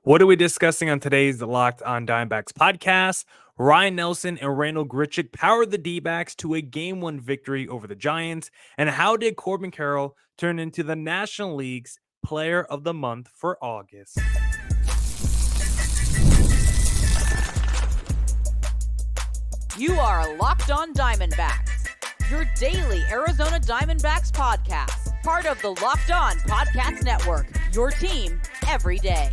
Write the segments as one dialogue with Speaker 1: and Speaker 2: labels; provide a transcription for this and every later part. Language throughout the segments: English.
Speaker 1: What are we discussing on today's Locked on Diamondbacks podcast? Ryne Nelson and Randal Grichuk powered the Dbacks to a game one victory over the Giants. And how did Corbin Carroll turn into the National League's Player of the Month for August?
Speaker 2: You are Locked on Diamondbacks, your daily Arizona Diamondbacks podcast, part of the Locked on Podcast Network, your team every day.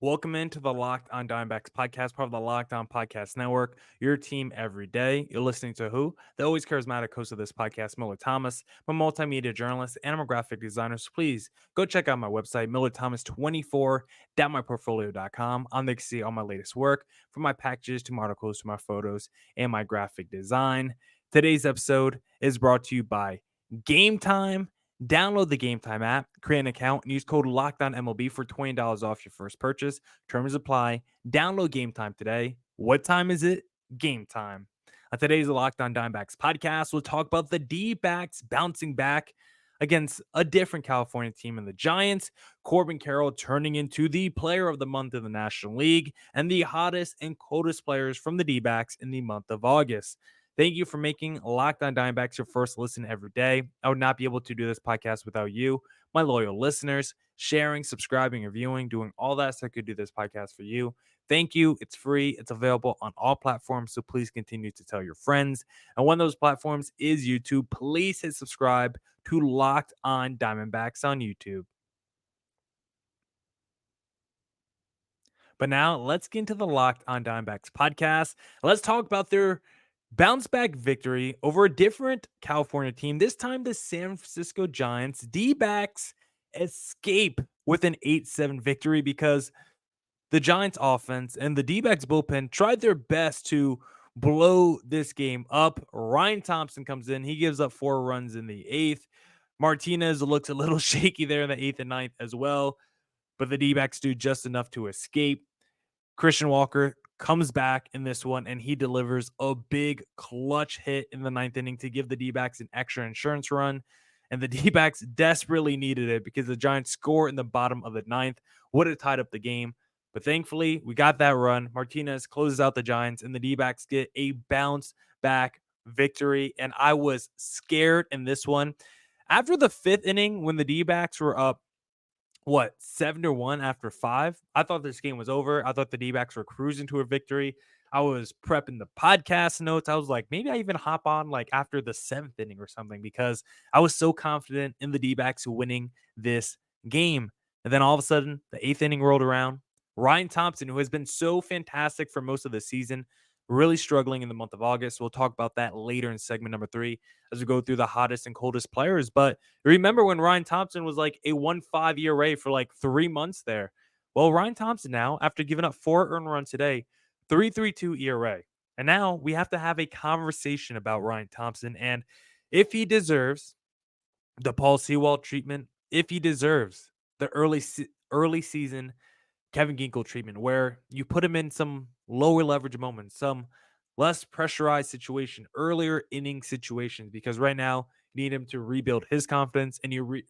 Speaker 1: Welcome into the Locked on Diamondbacks podcast, part of the Locked on Podcast Network, your team every day. You're listening to who? The always charismatic host of this podcast, Millard Thomas. I'm a multimedia journalist and I'm a graphic designer. So please go check out my website, millardthomas24.myportfolio.com. On there you can see all my latest work, from my packages to my articles to my photos and my graphic design. Today's episode is brought to you by Game Time. Download the Game Time app, create an account, and use code LOCKEDONMLB for $20 off your first purchase. Terms apply. Download Game Time today. What time is it? Game time. On today's Locked on Diamondbacks podcast, we'll talk about the D-backs bouncing back against a different California team in the Giants, Corbin Carroll turning into the player of the month in the National League, and the hottest and coldest players from the D-backs in the month of August. Thank you for making Locked on Diamondbacks your first listen every day. I would not be able to do this podcast without you, my loyal listeners, sharing, subscribing, reviewing, doing all that so I could do this podcast for you. Thank you. It's free. It's available on all platforms, so please continue to tell your friends. And one of those platforms is YouTube. Please hit subscribe to Locked on Diamondbacks on YouTube. But now let's get into the Locked on Diamondbacks podcast. Let's talk about their bounce back victory over a different California team, this time the San Francisco Giants. D-backs escape with an 8-7 victory because the Giants offense and the D-backs bullpen tried their best to blow this game up. Ryan Thompson comes in. He gives up 4 runs in the 8th. Martinez looks a little shaky there in the 8th and 9th as well, but the D-backs do just enough to escape. Christian Walker comes back in this one, and he delivers a big clutch hit in the 9th inning to give the D-backs an extra insurance run. And the D-backs desperately needed it because the Giants score in the bottom of the 9th would have tied up the game. But thankfully, we got that run. Martinez closes out the Giants, and the D-backs get a bounce back victory. And I was scared in this one. After the 5th inning, when the D-backs were up 7-1 after 5. I thought this game was over. I thought the D-backs were cruising to a victory. I was prepping the podcast notes. I was like, maybe I even hop on after the 7th inning or something because I was so confident in the D-backs winning this game. And then all of a sudden, the 8th inning rolled around. Ryan Thompson, who has been so fantastic for most of the season, really struggling in the month of August. We'll talk about that later in segment number 3 as we go through the hottest and coldest players. But remember when Ryan Thompson was like a 1.5 ERA for 3 months there? Well, Ryan Thompson now, after giving up 4 earned runs today, 3.32 ERA. And now we have to have a conversation about Ryan Thompson and if he deserves the Paul Sewald treatment, if he deserves the early season Kevin Ginkel treatment, where you put him in some lower leverage moments, some less pressurized situation, earlier inning situations, because right now you need him to rebuild his confidence, and you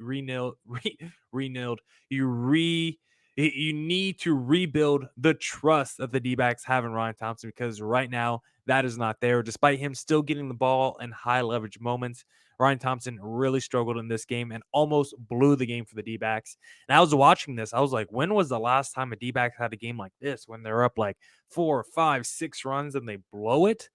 Speaker 1: you need to rebuild the trust that the D-backs have in Ryan Thompson, because right now that is not there. Despite him still getting the ball in high leverage moments, Ryan Thompson really struggled in this game and almost blew the game for the D-backs. And I was watching this. I was like, when was the last time a D-back had a game like this when they're up 4, 5, 6 runs and they blow it?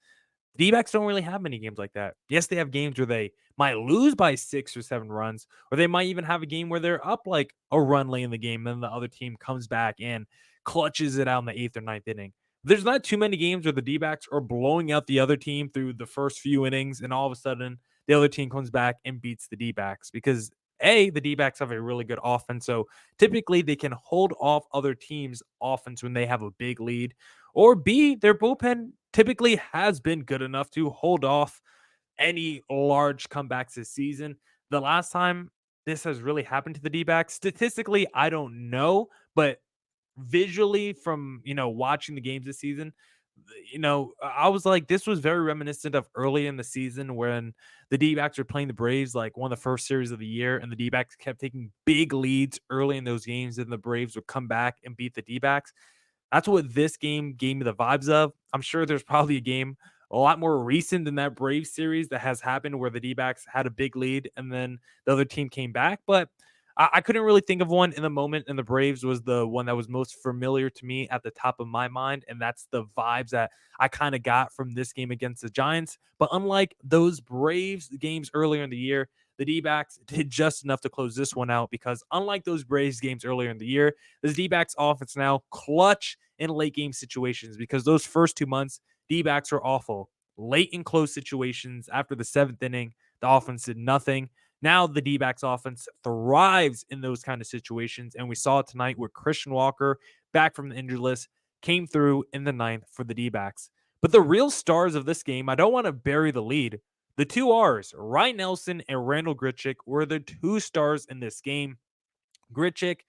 Speaker 1: D-backs don't really have many games like that. Yes, they have games where they might lose by 6 or 7 runs, or they might even have a game where they're up a run late in the game, and then the other team comes back and clutches it out in the 8th or 9th inning. There's not too many games where the D-backs are blowing out the other team through the first few innings, and all of a sudden the other team comes back and beats the D-backs because the D-backs have a really good offense. So typically they can hold off other teams' offense when they have a big lead, or B, their bullpen typically has been good enough to hold off any large comebacks this season. The last time this has really happened to the D-backs, statistically, I don't know, but visually from, watching the games this season, I was like, this was very reminiscent of early in the season when the D-backs were playing the Braves, like one of the first series of the year, and the D-backs kept taking big leads early in those games, and the Braves would come back and beat the D-backs. That's what this game gave me the vibes of. I'm sure there's probably a game a lot more recent than that Braves series that has happened where the D-backs had a big lead and then the other team came back, but I couldn't really think of one in the moment, and the Braves was the one that was most familiar to me at the top of my mind, and that's the vibes that I kind of got from this game against the Giants. But unlike those Braves games earlier in the year, the D-backs did just enough to close this one out because unlike those Braves games earlier in the year, the D-backs offense now clutch in late game situations because those first 2 months, D-backs were awful. Late and close situations after the seventh inning, the offense did nothing. Now the D-backs offense thrives in those kind of situations, and we saw it tonight where Christian Walker, back from the injured list, came through in the ninth for the D-backs. But the real stars of this game, I don't want to bury the lead. The two R's, Ryne Nelson and Randal Grichuk, were the two stars in this game. Grichuk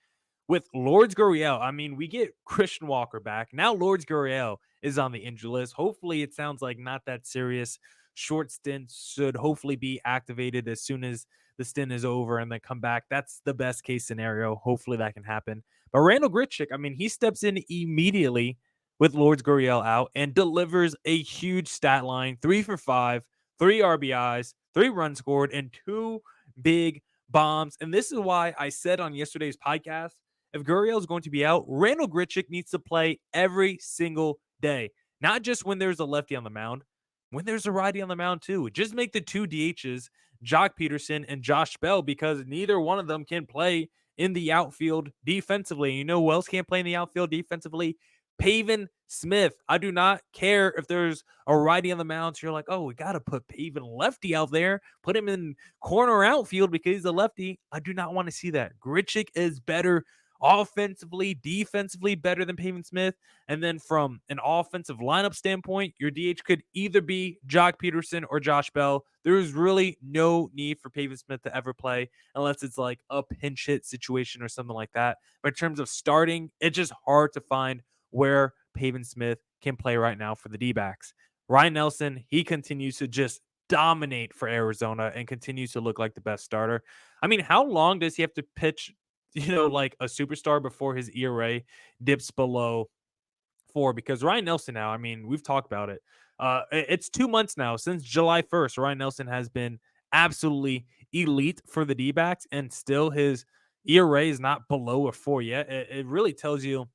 Speaker 1: with Lourdes Gurriel. I mean, we get Christian Walker back. Now Lourdes Gurriel is on the injury list. Hopefully, it sounds like not that serious. Short stint should hopefully be activated as soon as the stint is over and then come back. That's the best case scenario. Hopefully that can happen. But Randal Grichuk, I mean, he steps in immediately with Lourdes Gurriel out and delivers a huge stat line: 3 for 5, 3 RBIs, 3 runs scored, and 2 big bombs. And this is why I said on yesterday's podcast, if Gurriel is going to be out, Randal Grichuk needs to play every single day, not just when there's a lefty on the mound, when there's a righty on the mound too. Just make the two DHs, Jock Peterson and Josh Bell, because neither one of them can play in the outfield defensively. You know who else can't play in the outfield defensively? Pavin Smith. I do not care if there's a righty on the mound. So you're like, oh, we got to put Pavin lefty out there, put him in corner outfield because he's a lefty. I do not want to see that. Grichuk is better offensively, defensively better than Pavin Smith. And then from an offensive lineup standpoint, your DH could either be Jock Peterson or Josh Bell. There's really no need for Pavin Smith to ever play unless it's like a pinch hit situation or something like that. But in terms of starting, it's just hard to find where Pavin Smith can play right now for the D-backs. Ryne Nelson, he continues to just dominate for Arizona and continues to look like the best starter. I mean, how long does he have to pitch, like a superstar before his ERA dips below 4? Because Ryne Nelson now, I mean, we've talked about it. It's 2 months now since July 1st. Ryne Nelson has been absolutely elite for the D-backs, and still his ERA is not below a 4 yet. It really tells you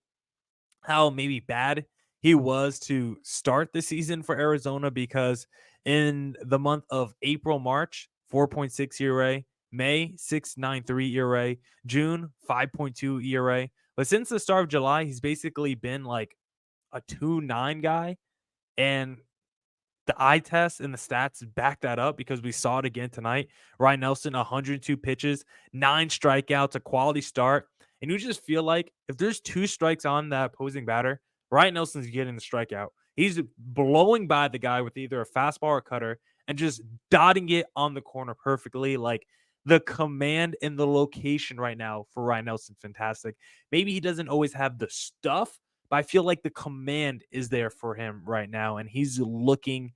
Speaker 1: how maybe bad he was to start the season for Arizona, because in the month of April, March, 4.6 ERA, May, 6.93 ERA, June, 5.2 ERA. But since the start of July, he's basically been like a 2.9 guy. And the eye test and the stats back that up because we saw it again tonight. Ryne Nelson, 102 pitches, 9 strikeouts, a quality start. And you just feel like if there's 2 strikes on that opposing batter, Ryne Nelson's getting the strikeout. He's blowing by the guy with either a fastball or a cutter and just dotting it on the corner perfectly. Like, the command and the location right now for Ryne Nelson, fantastic. Maybe he doesn't always have the stuff, but I feel like the command is there for him right now, and he's looking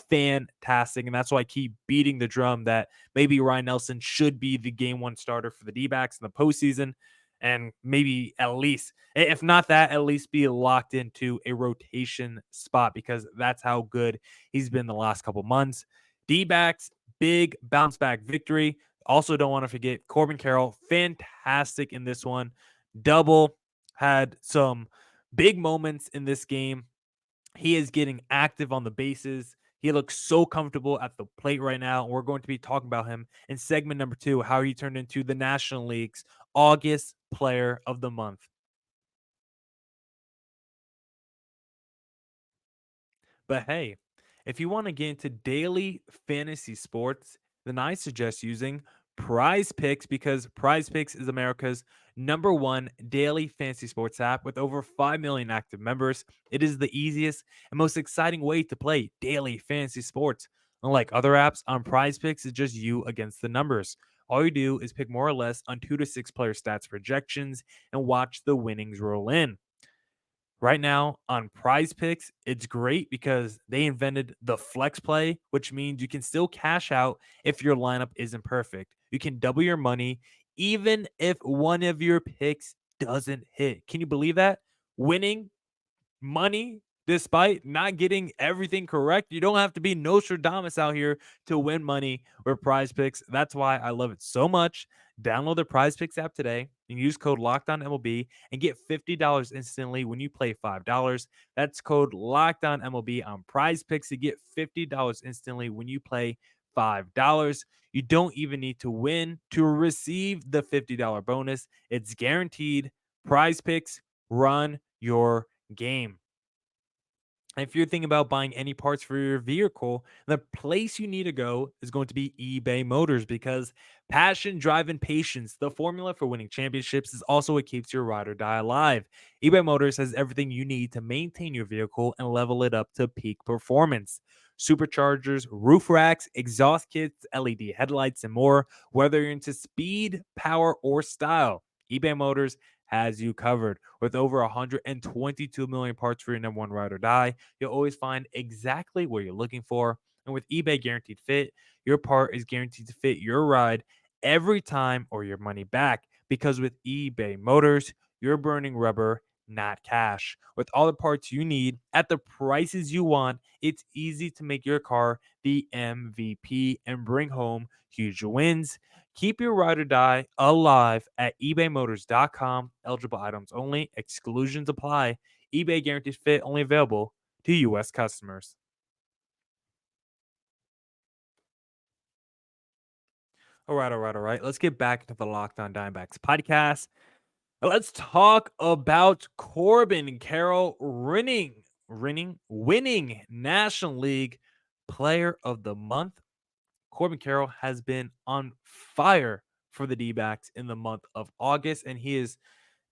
Speaker 1: fantastic. And that's why I keep beating the drum that maybe Ryne Nelson should be the game 1 starter for the D-backs in the postseason. And maybe at least, if not that, at least be locked into a rotation spot, because that's how good he's been the last couple months. D-backs, big bounce back victory. Also, don't want to forget Corbin Carroll, fantastic in this one. Double, had some big moments in this game. He is getting active on the bases. He looks so comfortable at the plate right now. We're going to be talking about him in segment number 2, how he turned into the National League's August Player of the Month. But hey, if you want to get into daily fantasy sports, then I suggest using Prize Picks, because Prize Picks is America's #1 daily fantasy sports app with over 5 million active members. It is the easiest and most exciting way to play daily fantasy sports. Unlike other apps, on Prize Picks, it's just you against the numbers. All you do is pick more or less on 2 to 6 player stats projections and watch the winnings roll in. Right now on Prize Picks, it's great because they invented the flex play, which means you can still cash out if your lineup isn't perfect. You can double your money even if one of your picks doesn't hit. Can you believe that? Winning money despite not getting everything correct. You don't have to be Nostradamus out here to win money with Prize Picks. That's why I love it so much. Download the Prize Picks app today and use code LOCKEDONMLB and get $50 instantly when you play $5. That's code LOCKEDONMLB on Prize Picks to get $50 instantly when you play $5. You don't even need to win to receive the $50 bonus. It's guaranteed. Prize Picks, run your game. If you're thinking about buying any parts for your vehicle, the place you need to go is going to be eBay Motors because passion, drive, and patience, the formula for winning championships, is also what keeps your ride or die alive. eBay Motors has everything you need to maintain your vehicle and level it up to peak performance. Superchargers, roof racks, exhaust kits, LED headlights, and more. Whether you're into speed, power, or style, eBay Motors has you covered. With over 122 million parts for your number one ride or die, you'll always find exactly what you're looking for. And with eBay Guaranteed Fit, your part is guaranteed to fit your ride every time or your money back. Because with eBay Motors, you're burning rubber, not cash. With all the parts you need at the prices you want, it's easy to make your car the MVP and bring home huge wins. Keep your ride or die alive at ebaymotors.com. Eligible items only. Exclusions apply. eBay Guaranteed Fit only available to U.S. customers. All right. Let's get back into the Locked On Diamondbacks podcast. Let's talk about Corbin Carroll winning National League Player of the Month. Corbin Carroll has been on fire for the D-backs in the month of August, and he is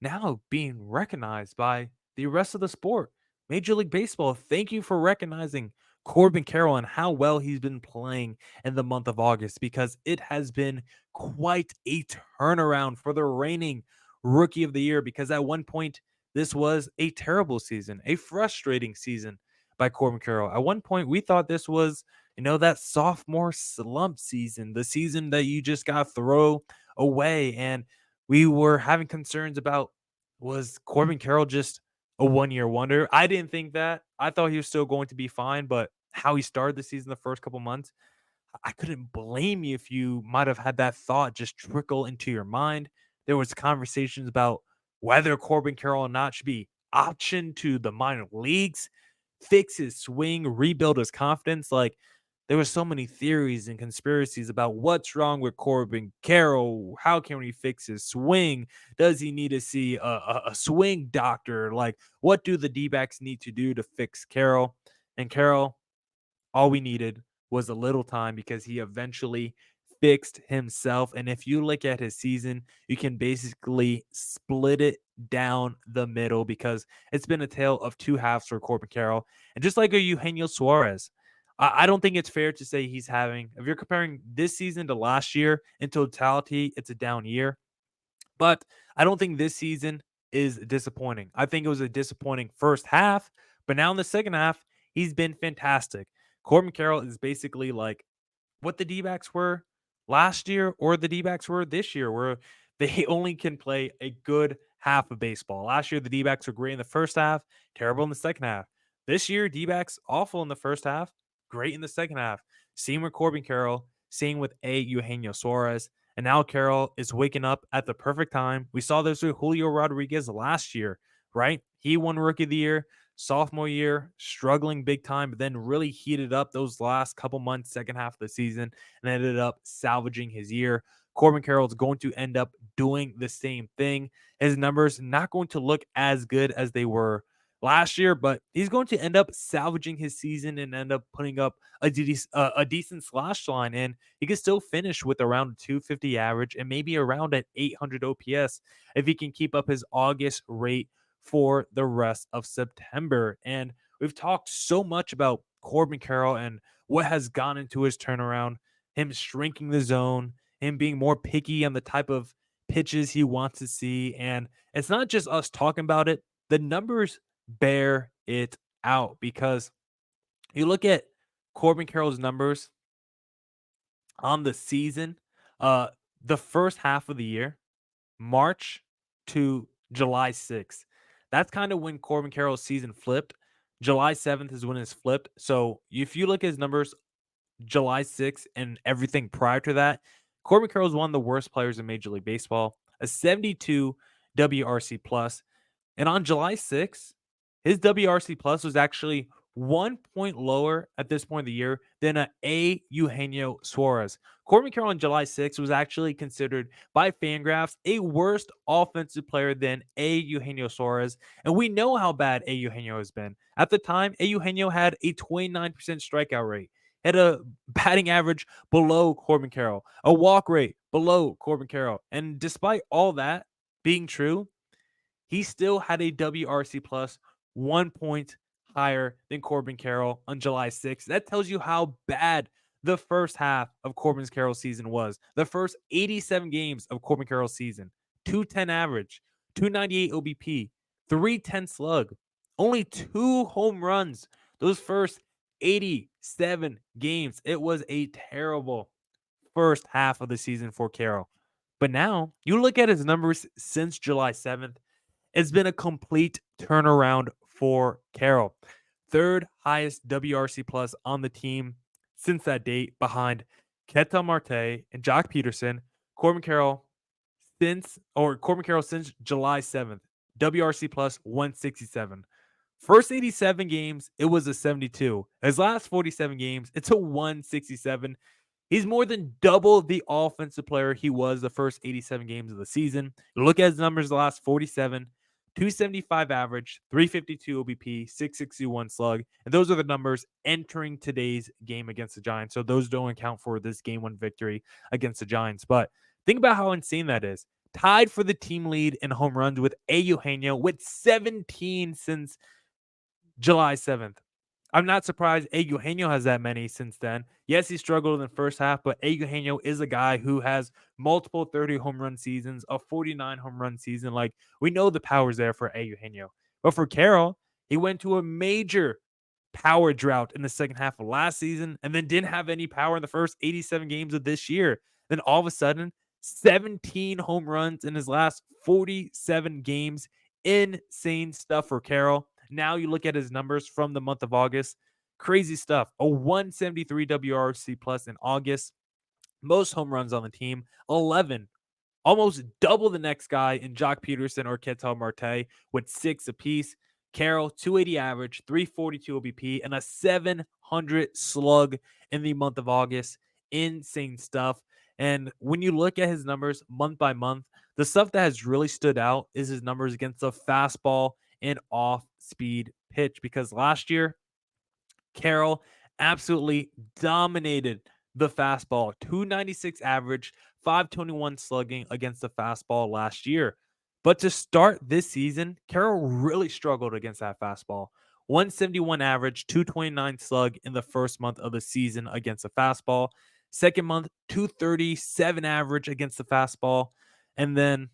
Speaker 1: now being recognized by the rest of the sport. Major League Baseball, thank you for recognizing Corbin Carroll and how well he's been playing in the month of August because it has been quite a turnaround for the reigning rookie of the year. Because at one point, this was a terrible season, a frustrating season by Corbin Carroll. At one point, we thought this was, that sophomore slump season, the season that you just got to throw away. And we were having concerns about, was Corbin Carroll just a one-year wonder? I didn't think that. I thought he was still going to be fine, but how he started the season the first couple months, I couldn't blame you if you might have had that thought just trickle into your mind. There was conversations about whether Corbin Carroll or not should be optioned to the minor leagues, fix his swing, rebuild his confidence. Like, there were so many theories and conspiracies about what's wrong with Corbin Carroll. How can we fix his swing? Does he need to see a swing doctor? Like, what do the D-backs need to do to fix Carroll? And Carroll, all we needed was a little time because he eventually fixed himself. And if you look at his season, you can basically split it down the middle because it's been a tale of two halves for Corbin Carroll. And just like a Eugenio Suarez, I don't think it's fair to say he's having, if you're comparing this season to last year in totality, it's a down year. But I don't think this season is disappointing. I think it was a disappointing first half, but now in the second half, he's been fantastic. Corbin Carroll is basically like what the D-backs were last year or the D-backs were this year, where they only can play a good half of baseball. Last year, the D-backs were great in the first half, terrible in the second half. This year, D-backs awful in the first half, great in the second half. Same with Corbin Carroll, same with Eugenio Suarez. And now Carroll is waking up at the perfect time. We saw this with Julio Rodriguez last year, right? He won Rookie of the Year, sophomore year, struggling big time, but then really heated up those last couple months, second half of the season, and ended up salvaging his year. Corbin Carroll is going to end up doing the same thing. His numbers not going to look as good as they were last year, but he's going to end up salvaging his season and end up putting up a decent slash line, and he can still finish with around a 250 average and maybe around at 800 OPS if he can keep up his August rate for the rest of September. And we've talked so much about Corbin Carroll and what has gone into his turnaround, him shrinking the zone, him being more picky on the type of pitches he wants to see. And it's not just us talking about it. The numbers bear it out, because you look at Corbin Carroll's numbers on the season, uh, the first half of the year, March to July 6th. That's kind of when Corbin Carroll's season flipped. July 7th is when it's flipped. So if you look at his numbers, July 6th and everything prior to that, Corbin Carroll is one of the worst players in Major League Baseball, a 72 WRC plus. And on July 6th, his WRC plus was actually 1 point lower at this point of the year than a Eugenio Suarez. Corbin Carroll on July 6th was actually considered by Fangraphs a worse offensive player than a Eugenio Suarez. And we know how bad a Eugenio has been. At the time, a Eugenio had a 29% strikeout rate, had a batting average below Corbin Carroll, a walk rate below Corbin Carroll. And despite all that being true, he still had a WRC plus 1 point higher than Corbin Carroll on July 6th. That tells you how bad the first half of Corbin Carroll's season was. The first 87 games of Corbin Carroll's season, 210 average, 298 OBP, 310 slug, only 2 home runs. Those first 87 games. It was a terrible first half of the season for Carroll. But now you look at his numbers since July 7th. It's been a complete turnaround for Carroll. Third highest WRC plus on the team since that date, behind Ketel Marte and Jock Peterson. Corbin Carroll since July 7th, WRC plus 167. First 87 games, it was a 72. His last 47 games, it's a 167. He's more than double the offensive player he was the first 87 games of the season. Look at his numbers the last 47, 275 average, 352 OBP, 661 slug. And those are the numbers entering today's game against the Giants. So those don't account for this game one victory against the Giants. But think about how insane that is. Tied for the team lead in home runs with a Eugenio with 17 since July 7th. I'm not surprised a Eugenio has that many since then. Yes, he struggled in the first half, but a Eugenio is a guy who has multiple 30 home run seasons, a 49 home run season. Like, we know the power's there for a Eugenio. But for Carroll, he went to a major power drought in the second half of last season and then didn't have any power in the first 87 games of this year. Then all of a sudden, 17 home runs in his last 47 games. Insane stuff for Carroll. Now you look at his numbers from the month of August. Crazy stuff. A 173 WRC plus in August. Most home runs on the team, 11. Almost double the next guy in Jock Peterson or Ketel Marte with 6 apiece. Carroll, 280 average, 342 OBP, and a 700 slug in the month of August. Insane stuff. And when you look at his numbers month by month, the stuff that has really stood out is his numbers against the fastball and off-speed pitch, because last year, Carroll absolutely dominated the fastball. 296 average, 521 slugging against the fastball last year. But to start this season, Carroll really struggled against that fastball. 171 average, 229 slug in the first month of the season against the fastball. Second month, 237 average against the fastball. And then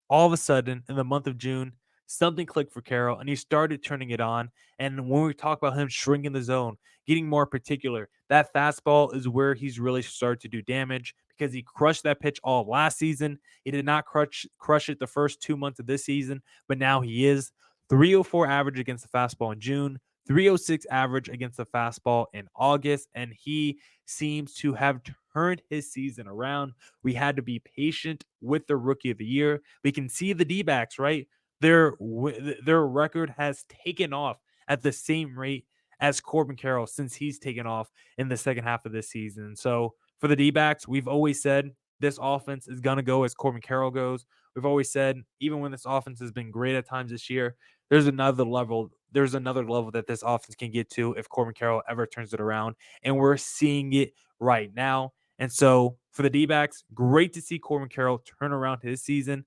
Speaker 1: all of a sudden, in the month of June, something clicked for Carroll and he started turning it on. And when we talk about him shrinking the zone, getting more particular, that fastball is where he's really started to do damage, because he crushed that pitch all of last season. He did not crush it the first 2 months of this season, but now he is. 304 average against the fastball in June, 306 average against the fastball in August, and he seems to have turned his season around. We had to be patient with the rookie of the year. We can see the Dbacks, right? Their record has taken off at the same rate as Corbin Carroll since he's taken off in the second half of this season. So for the D-backs, we've always said this offense is going to go as Corbin Carroll goes. We've always said, even when this offense has been great at times this year, there's another level that this offense can get to if Corbin Carroll ever turns it around. And we're seeing it right now. And so for the D-backs, great to see Corbin Carroll turn around his season.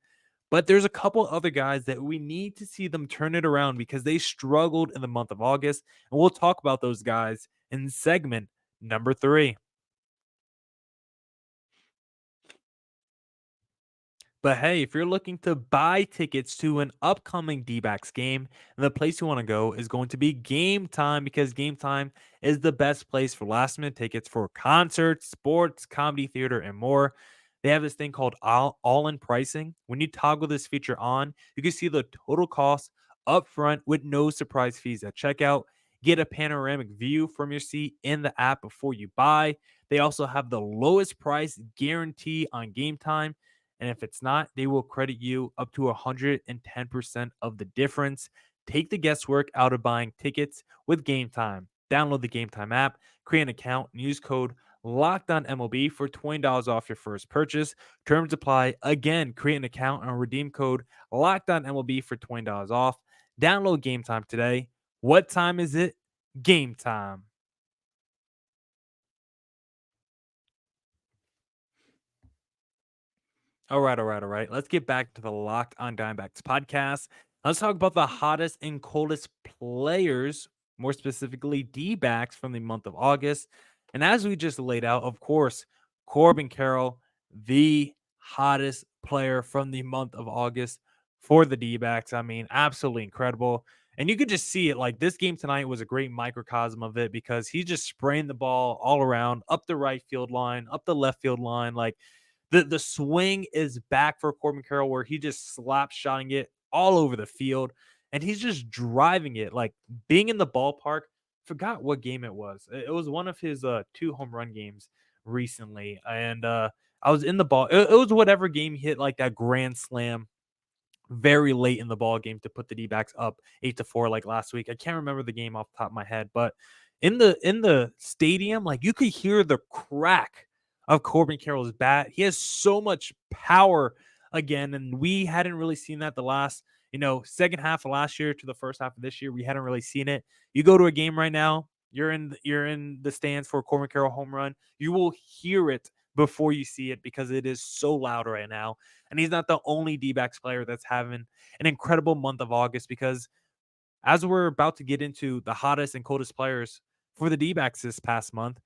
Speaker 1: But there's a couple other guys that we need to see them turn it around because they struggled in the month of August. And we'll talk about those guys in segment number 3. But hey, if you're looking to buy tickets to an upcoming D-backs game, the place you want to go is going to be Game Time, because Game Time is the best place for last minute tickets for concerts, sports, comedy, theater, and more. They have this thing called all-in pricing. When you toggle this feature on, you can see the total cost up front with no surprise fees at checkout. Get a panoramic view from your seat in the app before you buy. They also have the lowest price guarantee on Game Time. And if it's not, they will credit you up to 110% of the difference. Take the guesswork out of buying tickets with Game Time. Download the Game Time app, create an account, and use code LOCKEDONMLB for $20 off your first purchase. Terms apply. Again, create an account and redeem code LOCKEDONMLB for $20 off. Download Game Time today. What time is it? Game time. All right. Let's get back to the Locked on Diamondbacks podcast. Let's talk about the hottest and coldest players, more specifically D-backs from the month of August. And as we just laid out, of course, Corbin Carroll, the hottest player from the month of August for the D-backs. I mean, absolutely incredible. And you could just see it. Like, this game tonight was a great microcosm of it, because he's just spraying the ball all around, up the right field line, up the left field line. Like, the swing is back for Corbin Carroll, where he just slap shotting it all over the field, and he's just driving it. Like, being in the ballpark, forgot what game it was. It was one of his 2 home run games recently, and I was in the ball. It was whatever game he hit, like that grand slam very late in the ball game to put the D-backs up 8-4 like last week. I can't remember the game off the top of my head, but in the stadium, like, you could hear the crack of Corbin Carroll's bat. He has so much power again, and we hadn't really seen that the last, second half of last year to the first half of this year. We hadn't really seen it. You go to a game right now, you're in the stands for a Corbin Carroll home run. You will hear it before you see it, because it is so loud right now. And he's not the only D-backs player that's having an incredible month of August, because as we're about to get into the hottest and coldest players for the D-backs this past month,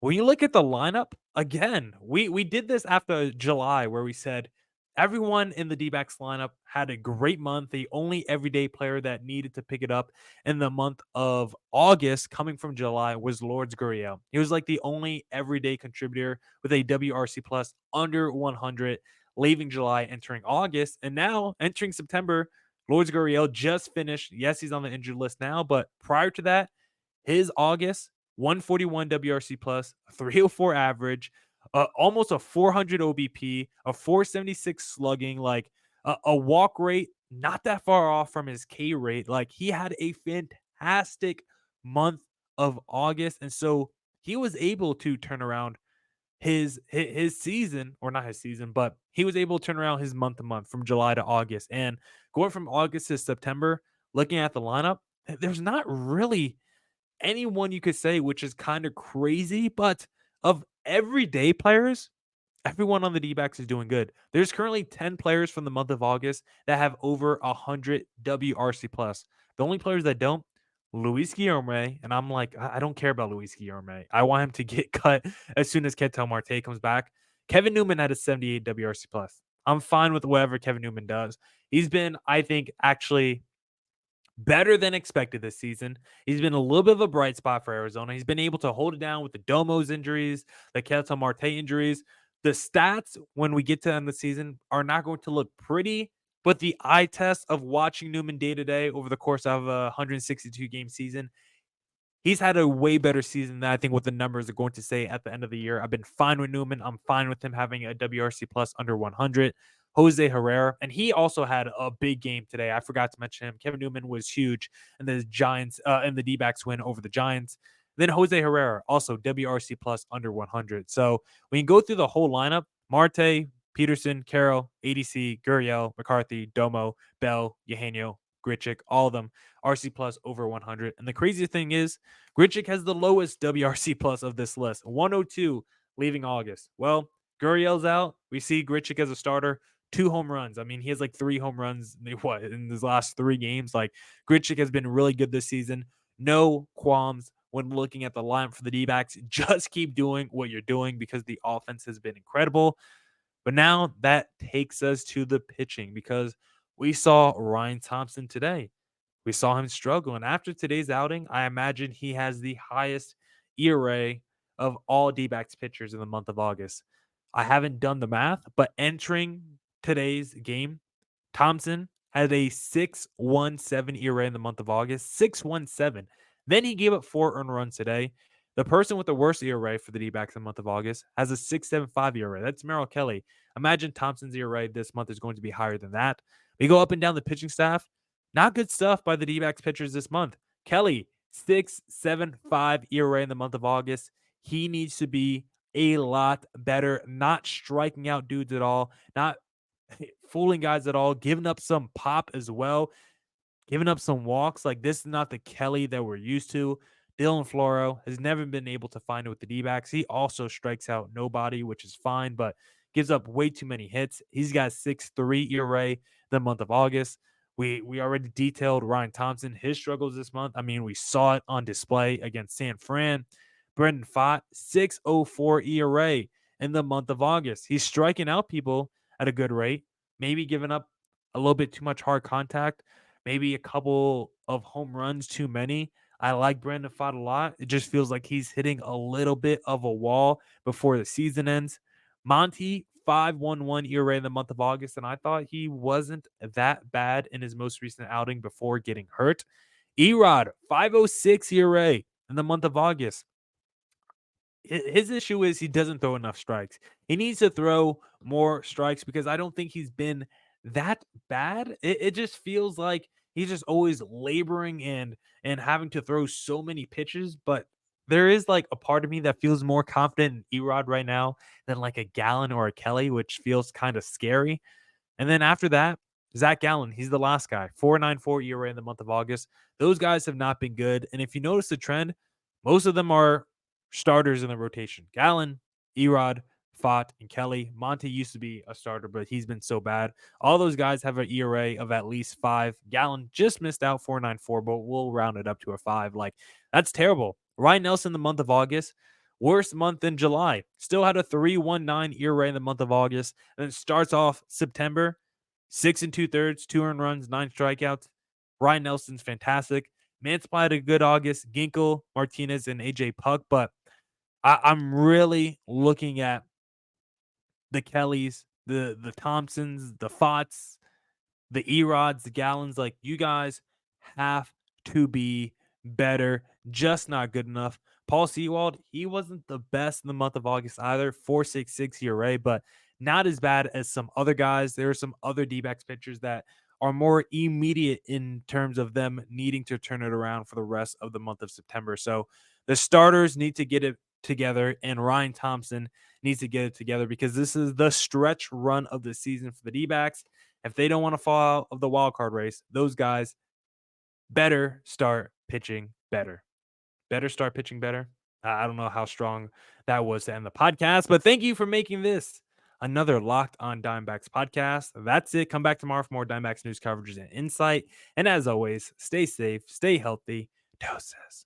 Speaker 1: when you look at the lineup, again, we did this after July, where we said everyone in the D-backs lineup had a great month. The only everyday player that needed to pick it up in the month of August, coming from July, was Lourdes Gurriel. He was like the only everyday contributor with a WRC plus under 100, leaving July, entering August, and now entering September. Lourdes Gurriel just finished. Yes, he's on the injured list now, but prior to that, his August, 141 WRC plus, 304 average, almost a 400 OBP, a 476 slugging, like a walk rate not that far off from his K rate. Like, he had a fantastic month of August, and so he was able to turn around his season, or not his season, but he was able to turn around his month to month from July to August. And going from August to September, looking at the lineup, there's not really anyone you could say, which is kind of crazy, but of everyday players, everyone on the D-backs is doing good. There's currently 10 players from the month of August that have over 100 WRC plus. The only players that don't, Luis Guillorme, and I'm like, I don't care about Luis Guillorme. I want him to get cut as soon as Ketel Marte comes back. Kevin Newman had a 78 WRC plus. I'm fine with whatever Kevin Newman does. He's been, I think, actually better than expected this season. He's been a little bit of a bright spot for Arizona. He's been able to hold it down with the Domo's injuries, the Ketel Marte injuries. The stats, when we get to end the season, are not going to look pretty, but the eye test of watching Newman day to day over the course of a 162 game season, he's had a way better season than I think what the numbers are going to say at the end of the year. I've been fine with Newman. I'm fine with him having a WRC plus under 100. Jose Herrera, and he also had a big game today. I forgot to mention him. Kevin Newman was huge in the Giants and the D-backs win over the Giants. Then Jose Herrera, also WRC plus under 100. So when you go through the whole lineup, Marte, Peterson, Carroll, ADC, Gurriel, McCarthy, Domo, Bell, Eugenio, Grichuk, all of them RC plus over 100. And the craziest thing is, Grichuk has the lowest WRC plus of this list, 102, leaving August. Well, Gurriel's out. We see Grichuk as a starter. 2 home runs. I mean, he has like 3 home runs in his last 3 games. Like, Grichuk has been really good this season. No qualms when looking at the lineup for the D-backs. Just keep doing what you're doing, because the offense has been incredible. But now that takes us to the pitching because we saw Ryne Thompson today. We saw him struggle. And after today's outing, I imagine he has the highest ERA of all D-backs pitchers in the month of August. I haven't done the math, but entering today's game, Thompson had a 6.17 ERA in the month of August, 6.17. Then he gave up 4 earned runs today. The person with the worst ERA for the D-backs in the month of August has a 6.75 ERA. That's Merrill Kelly. Imagine Thompson's ERA this month is going to be higher than that. We go up and down the pitching staff. Not good stuff by the D-backs pitchers this month. Kelly, 6.75 ERA in the month of August. He needs to be a lot better, not striking out dudes at all, not fooling guys at all, giving up some pop as well, giving up some walks. Like, this is not the Kelly that we're used to. Dylan Floro has never been able to find it with the D-backs. He also strikes out nobody, which is fine, but gives up way too many hits. He's got 6.3 ERA the month of August. We already detailed Ryne Thompson, his struggles this month. I mean, we saw it on display against San Fran. Brendan Pfaadt, 6.04 ERA in the month of August. He's striking out people at a good rate, maybe giving up a little bit too much hard contact, maybe a couple of home runs too many. I like Brandon Pfaadt a lot. It just feels like he's hitting a little bit of a wall before the season ends. Monty, 5.11 ERA in the month of August, and I thought he wasn't that bad in his most recent outing before getting hurt. Erod, 5.06 ERA in the month of August. His issue is he doesn't throw enough strikes. He needs to throw more strikes because I don't think he's been that bad. It just feels like he's just always laboring and having to throw so many pitches. But there is like a part of me that feels more confident in Erod right now than like a Gallon or a Kelly, which feels kind of scary. And then after that, Zach Gallen, he's the last guy. 4.94 ERA in the month of August. Those guys have not been good. And if you notice the trend, most of them are starters in the rotation. Gallen, Erod, Pfaadt, and Kelly. Monty used to be a starter, but he's been so bad. All those guys have an ERA of at least 5. Gallen just missed out 4.94, but we'll round it up to a 5. Like, that's terrible. Ryan Nelson, the month of August, worst month in July. Still had a 3.19 ERA in the month of August. And then starts off September, 6 2/3, 2 earned runs, 9 strikeouts. Ryan Nelson's fantastic. Mansplay had a good August. Ginkle, Martinez, and AJ Puck. But I'm really looking at the Kellys, the Thompsons, the Pfaadts, the Erods, the Gallons. Like, you guys have to be better, just not good enough. Paul Sewald, he wasn't the best in the month of August either, 4.66 ERA, but not as bad as some other guys. There are some other D-backs pitchers that are more immediate in terms of them needing to turn it around for the rest of the month of September. So the starters need to get it together, and Ryne Thompson needs to get it together because this is the stretch run of the season for the D-backs. If they don't want to fall out of the wild card race, those guys better start pitching better. Better start pitching better. I don't know how strong that was to end the podcast, but thank you for making this another Locked on Diamondbacks podcast. That's it. Come back tomorrow for more Diamondbacks news coverages and insight. And as always, stay safe, stay healthy. Doses.